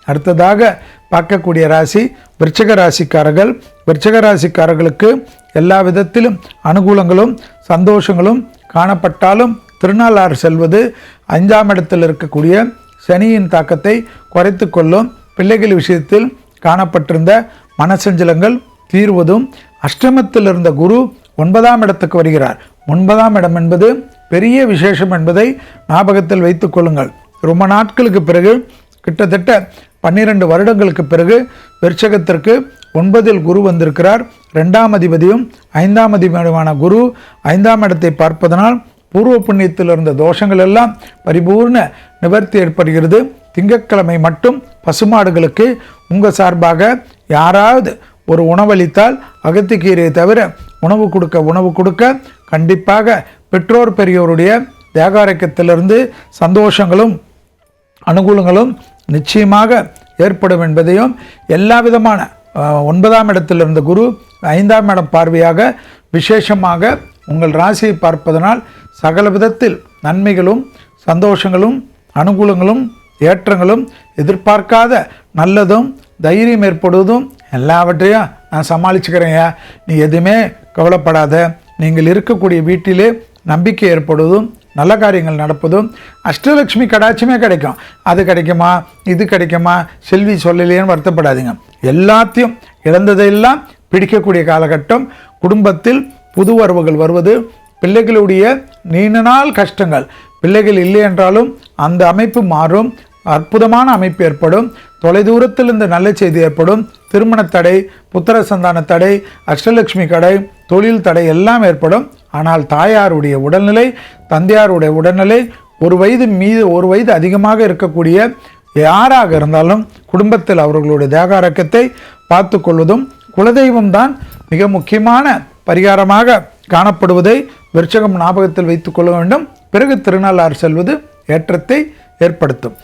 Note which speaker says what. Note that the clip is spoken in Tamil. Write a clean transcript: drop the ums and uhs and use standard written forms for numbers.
Speaker 1: அடுத்ததாக பார்க்கக்கூடிய ராசி விருச்சிக ராசிக்காரர்கள். விருச்சிக ராசிக்காரர்களுக்கு எல்லா விதத்திலும் அனுகூலங்களும் சந்தோஷங்களும் காணப்பட்டாலும் திருநாளாறு செல்வது 5ஆம் இடத்தில் இருக்கக்கூடிய சனியின் தாக்கத்தை குறைத்து கொள்ளும். பிள்ளைகள் விஷயத்தில் காணப்பட்டிருந்த மனசஞ்சலங்கள் தீர்வதும், அஷ்டமத்தில் இருந்த குரு 9ஆம் இடத்துக்கு வருகிறார். 9ஆம் இடம் என்பது பெரிய விசேஷம் என்பதை ஞாபகத்தில் வைத்துக் கொள்ளுங்கள். ரொம்ப நாட்களுக்கு பிறகு, கிட்டத்தட்ட 12 வருடங்களுக்கு பிறகு விருச்சகத்திற்கு 9இல் குரு வந்திருக்கிறார். 2ஆம் அதிபதியும் 5ஆம் அதிபதியுமான குரு 5ஆம் இடத்தை பார்ப்பதனால் பூர்வ புண்ணியத்தில் இருந்த தோஷங்கள் எல்லாம் பரிபூர்ண நிவர்த்தி ஏற்படுகிறது. திங்கட்கிழமை மட்டும் பசுமாடுகளுக்கு உங்கள் சார்பாக யாராவது ஒரு உணவளித்தால், அகத்திக்கீரையை தவிர உணவு கொடுக்க கண்டிப்பாக பெற்றோர் பெரியோருடைய தேகாரக்கத்திலிருந்து சந்தோஷங்களும் அனுகூலங்களும் நிச்சயமாக ஏற்படும் என்பதையும், எல்லா விதமான 9ஆம் இடத்தில் இருந்த குரு 5ஆம் இடம் பார்வையாக விசேஷமாக உங்கள் ராசியை பார்ப்பதனால் சகல விதத்தில் நன்மைகளும் சந்தோஷங்களும் அனுகூலங்களும் ஏற்றங்களும், எதிர்பார்க்காத நல்லதும் தைரியம் ஏற்படுவதும் எல்லாவற்றையும் நான் சமாளிச்சுக்கிறேங்க, நீ எதுவுமே கவலைப்படாத, நீங்கள் இருக்கக்கூடிய வீட்டிலே நம்பிக்கை ஏற்படுவதும் நல்ல காரியங்கள் நடப்பதும், அஷ்டலட்சுமி கடாட்சமே கிடைக்கும். அது கிடைக்குமா இது கிடைக்குமா செல்வி சொல்லலையேன்னு வருத்தப்படாதீங்க. எல்லாத்தையும் இழந்ததையெல்லாம் பிடிக்கக்கூடிய காலகட்டம். குடும்பத்தில் புது வரவுகள் வருவது, பிள்ளைகளுடைய நீண்ட நாள் கஷ்டங்கள், பிள்ளைகள் இல்லை என்றாலும் அந்த அமைப்பு மாறும். அற்புதமான அமைப்பு ஏற்படும். தொலைதூரத்தில் இந்த நல்ல செய்தி ஏற்படும். திருமண தடை, புத்திர சந்தான தடை, அஷ்டலட்சுமி கடை, தொழில் தடை எல்லாம் ஏற்படும். ஆனால் தாயாருடைய உடல்நிலை, தந்தையாருடைய உடல்நிலை, ஒரு வயது அதிகமாக இருக்கக்கூடிய யாராக இருந்தாலும் குடும்பத்தில் அவர்களுடைய தேகாரக்கத்தை பார்த்து கொள்வதும், குலதெய்வம் தான் மிக முக்கியமான பரிகாரமாக காணப்படுவதை விருச்சகம் ஞாபகத்தில் வைத்துக் கொள்ள வேண்டும். பிறகு திருநாளாறு செல்வது ஏற்றத்தை ஏற்படுத்தும்.